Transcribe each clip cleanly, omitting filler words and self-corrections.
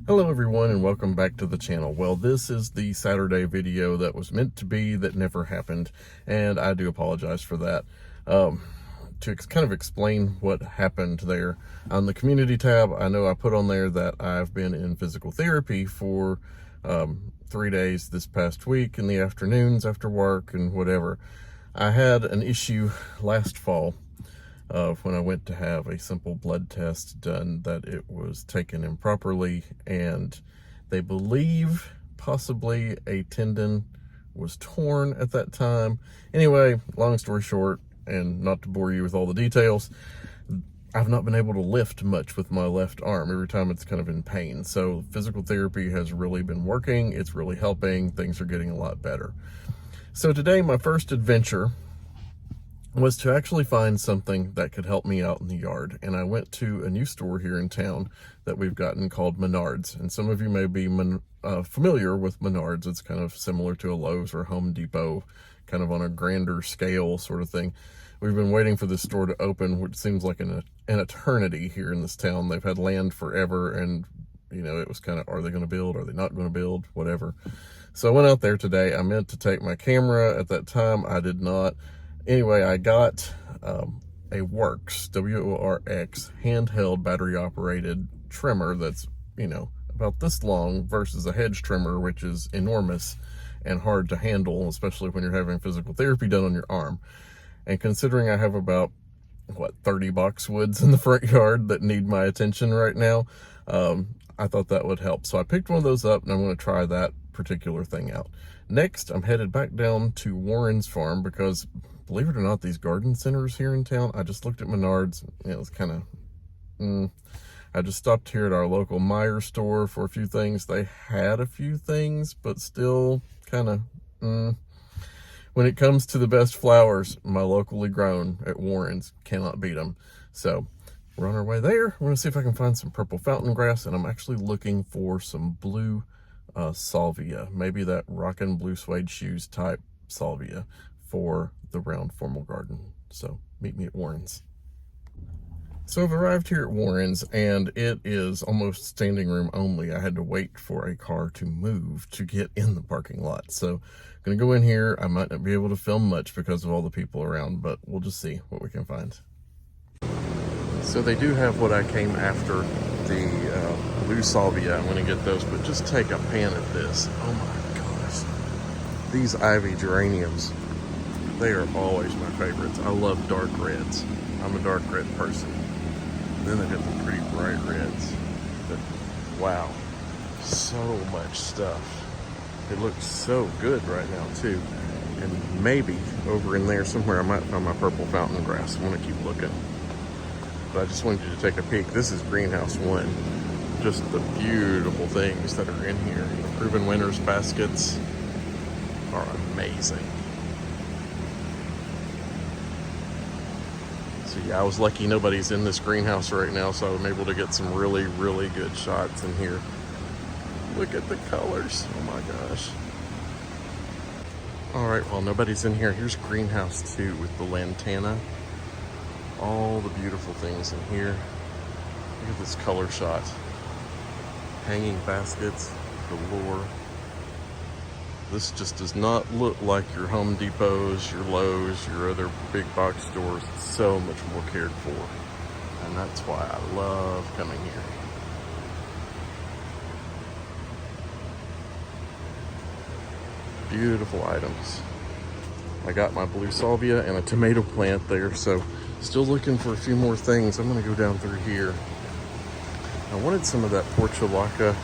Hello everyone and welcome back to the channel. Well, this is the Saturday video that was meant to be that never happened, and I do apologize for that. To kind of explain what happened there, on the community tab, I know I put on there that I've been in physical therapy for 3 days this past week in the afternoons after work and whatever. I had an issue last fall when I went to have a simple blood test done, that it was taken improperly, and they believe possibly a tendon was torn at that time. Anyway, long story short, and not to bore you with all the details, I've not been able to lift much with my left arm. Every time it's kind of in pain. So physical therapy has really been working. It's really helping. Things are getting a lot better. So today, my first adventure was to actually find something that could help me out in the yard. And I went to a new store here in town that we've gotten called Menards. And some of you may be familiar with Menards. It's kind of similar to a Lowe's or Home Depot, kind of on a grander scale sort of thing. We've been waiting for this store to open, which seems like an eternity here in this town. They've had land forever, and you know, it was kind of, are they going to build? Are they not going to build? Whatever. So I went out there today. I meant to take my camera at that time. I did not. Anyway, I got a Works, W-O-R-X, handheld battery-operated trimmer that's, you know, about this long versus a Hedge trimmer, which is enormous and hard to handle, especially when you're having physical therapy done on your arm. And considering I have about, 30 boxwoods in the front yard that need my attention right now, I thought that would help. So I picked one of those up, and I'm going to try that particular thing out. Next, I'm headed back down to Warren's farm because, believe it or not, these garden centers here in town, I just looked at Menards, it was kind of, I just stopped here at our local Meyer store for a few things. They had a few things, but still kind of, When it comes to the best flowers, my locally grown at Warren's cannot beat them. So we're on our way there. We're going to see if I can find some purple fountain grass, and I'm actually looking for some blue salvia, maybe that rockin' blue suede shoes type salvia for the round formal garden. So meet me at Warren's. So I've arrived here at Warren's, and it is almost standing room only. I had to wait for a car to move to get in the parking lot. So I'm gonna go in here. I might not be able to film much because of all the people around, but we'll just see what we can find. So they do have what I came after, the blue salvia. I'm gonna get those, but just take a pan at this. Oh my gosh. These ivy geraniums, they are always my favorites. I love dark reds. I'm a dark red person. And then they've got the pretty bright reds. But wow, so much stuff. It looks so good right now too. And maybe over in there somewhere I might find my purple fountain grass. I'm gonna keep looking. But I just wanted you to take a peek. This is greenhouse one. Just the beautiful things that are in here. The Proven Winners baskets are amazing. So yeah, I was lucky nobody's in this greenhouse right now, so I'm able to get some really, really good shots in here. Look at the colors. Oh my gosh. All right, well, nobody's in here. Here's greenhouse 2 with the lantana. All the beautiful things in here. Look at this color shot. Hanging baskets galore. This just does not look like your Home Depots, your Lowe's, your other big box stores. It's so much more cared for. And that's why I love coming here. Beautiful items. I got my blue salvia and a tomato plant there, so still looking for a few more things. I'm gonna go down through here. I wanted some of that portulaca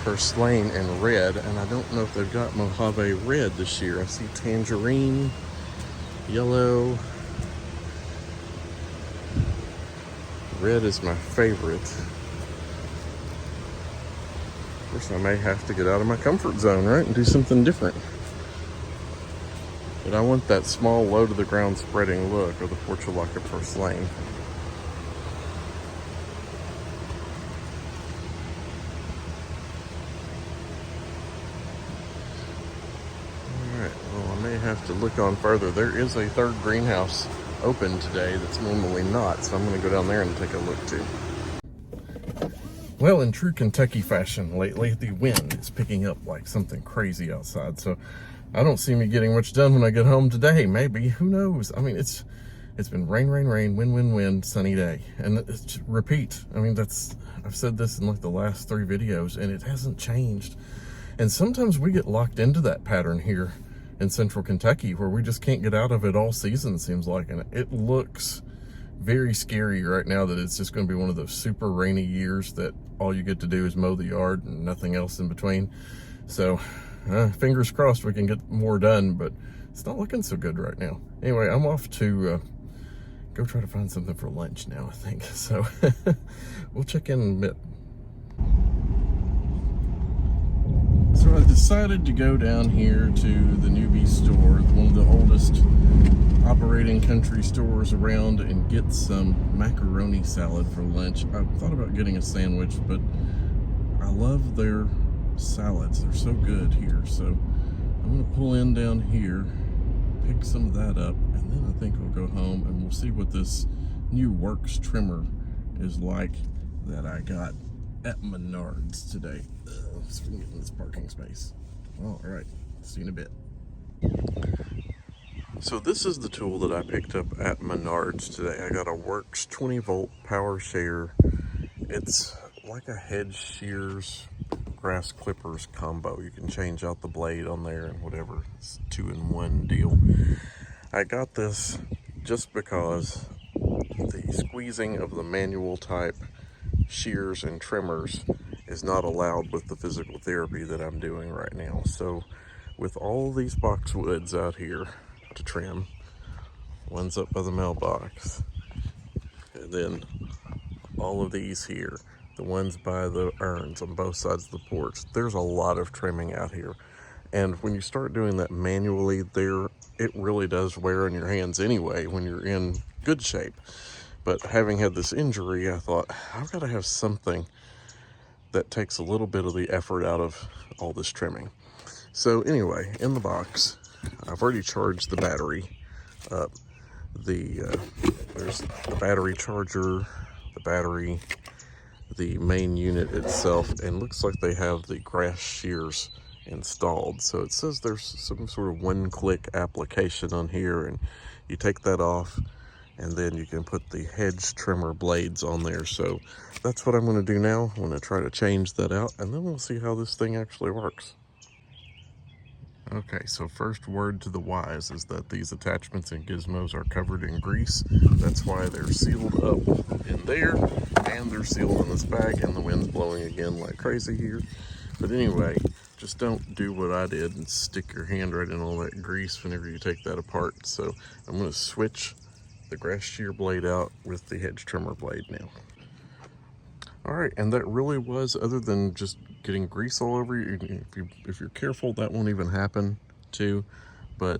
purslane and red, and I don't know if they've got Mojave red this year. I see tangerine, yellow. Red is my favorite. Of course, I may have to get out of my comfort zone, right, and do something different. But I want that small, low to the ground spreading look of the portulaca purslane. Have to look on further. There is a third greenhouse open today that's normally not, so I'm going to go down there and take a look too. Well, in true Kentucky fashion lately, the wind is picking up like something crazy outside. So I don't see me getting much done when I get home today. Maybe, who knows? I mean, it's been rain, rain, rain, wind, wind, wind, sunny day. And it's repeat. I mean, I've said this in like the last 3 videos and it hasn't changed. And sometimes we get locked into that pattern here in central Kentucky where we just can't get out of it all season, it seems like. And it looks very scary right now that it's just going to be one of those super rainy years that all you get to do is mow the yard and nothing else in between. So fingers crossed we can get more done, but it's not looking so good right now. Anyway, I'm off to go try to find something for lunch now, I think. So we'll check in a bit. So I decided to go down here to the Newbie store, one of the oldest operating country stores around, and get some macaroni salad for lunch. I thought about getting a sandwich, but I love their salads. They're so good here. So I'm gonna pull in down here, pick some of that up, and then I think we'll go home and we'll see what this new Works trimmer is like that I got at Menards today. Let's get in this parking space. All right, see you in a bit. So this is the tool that I picked up at Menards today. I got a Works 20 volt power share. It's like a Hedge shears grass clippers combo. You can change out the blade on there and whatever. It's a 2-in-1 deal. I got this just because the squeezing of the manual type shears and trimmers is not allowed with the physical therapy that I'm doing right now. So with all these boxwoods out here to trim, one's up by the mailbox, and then all of these here, the ones by the urns on both sides of the porch, there's a lot of trimming out here. And when you start doing that manually there, it really does wear on your hands anyway when you're in good shape. But having had this injury, I thought, I've got to have something that takes a little bit of the effort out of all this trimming. So anyway, in the box, I've already charged the battery up. There's the battery charger, the battery, the main unit itself, and looks like they have the grass shears installed. So it says there's some sort of one-click application on here, and you take that off, and then you can put the Hedge trimmer blades on there. So that's what I'm going to do now. I'm going to try to change that out, and then we'll see how this thing actually works. Okay, so first word to the wise is that these attachments and gizmos are covered in grease. That's why they're sealed up in there, and they're sealed in this bag, and the wind's blowing again like crazy here. But anyway, just don't do what I did and stick your hand right in all that grease whenever you take that apart. So I'm going to switch the grass shear blade out with the Hedge trimmer blade now. All right, and that really was, other than just getting grease all over you, if you're careful, that won't even happen too. But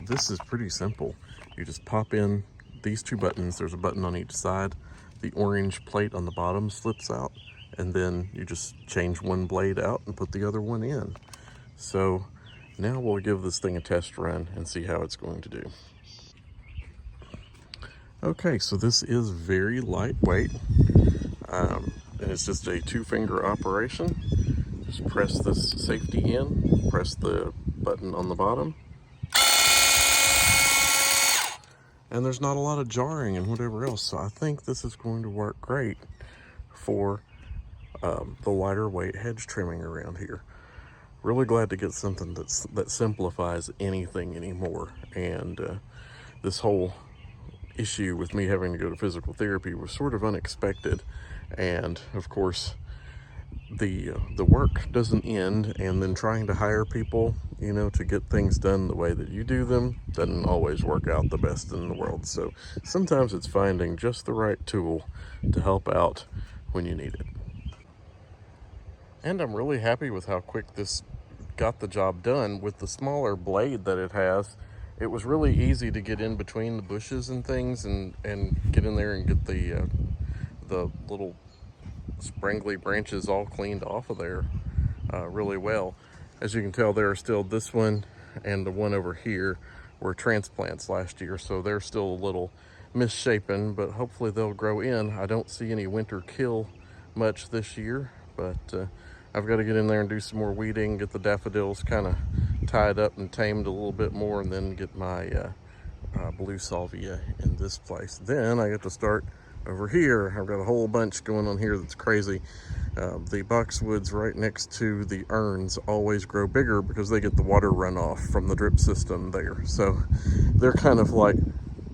this is pretty simple. You just pop in these 2 buttons. There's a button on each side. The orange plate on the bottom slips out, and then you just change one blade out and put the other one in. So now we'll give this thing a test run and see how it's going to do. Okay, so this is very lightweight. And it's just a 2-finger operation. Just press this safety in, press the button on the bottom, and there's not a lot of jarring and whatever else. So I think this is going to work great for the lighter weight hedge trimming around here. Really glad to get something that simplifies anything anymore. And this whole issue with me having to go to physical therapy was sort of unexpected. And of course, the work doesn't end, and then trying to hire people, you know, to get things done the way that you do them doesn't always work out the best in the world. So sometimes it's finding just the right tool to help out when you need it. And I'm really happy with how quick this got the job done. With the smaller blade that it has, it was really easy to get in between the bushes and things and get in there and get the little sprangly branches all cleaned off of there really well. As you can tell, there are still, this one and the one over here were transplants last year, so they're still a little misshapen, but hopefully they'll grow in. I don't see any winter kill much this year, but I've got to get in there and do some more weeding, get the daffodils kind of tied up and tamed a little bit more, and then get my blue salvia in this place. Then I get to start over here. I've got a whole bunch going on here that's crazy. The boxwoods right next to the urns always grow bigger because they get the water runoff from the drip system there. So they're kind of like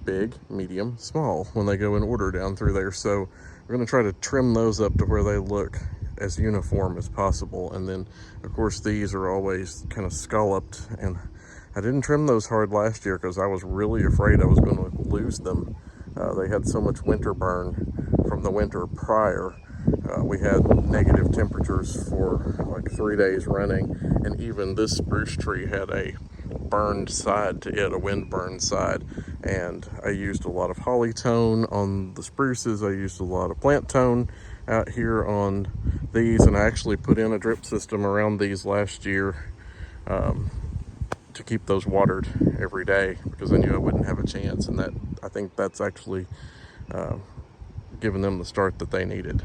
big, medium, small when they go in order down through there. So we're going to try to trim those up to where they look as uniform as possible. And then of course these are always kind of scalloped, and I didn't trim those hard last year because I was really afraid I was going to lose them. They had so much winter burn from the winter prior. We had negative temperatures for like 3 days running, and even this spruce tree had a burned side to it, a wind burned side. And I used a lot of holly tone on the spruces. I used a lot of plant tone out here on these, and I actually put in a drip system around these last year to keep those watered every day, because I knew I wouldn't have a chance, and that I think that's actually given them the start that they needed.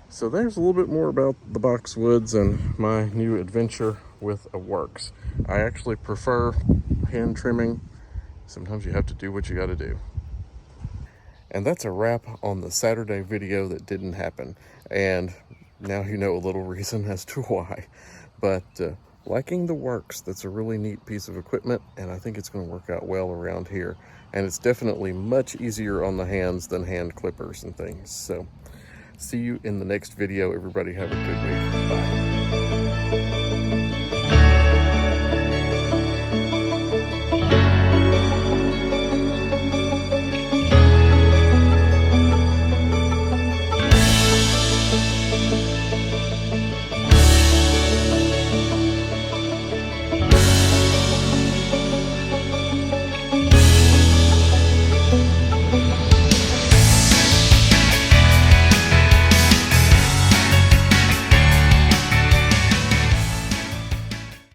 So there's a little bit more about the boxwoods and my new adventure with a works. I actually prefer hand trimming. Sometimes you have to do what you got to do. And that's a wrap on the Saturday video that didn't happen. And now you know a little reason as to why. But liking the works, that's a really neat piece of equipment, and I think it's going to work out well around here. And it's definitely much easier on the hands than hand clippers and things. So see you in the next video. Everybody have a good week. Bye.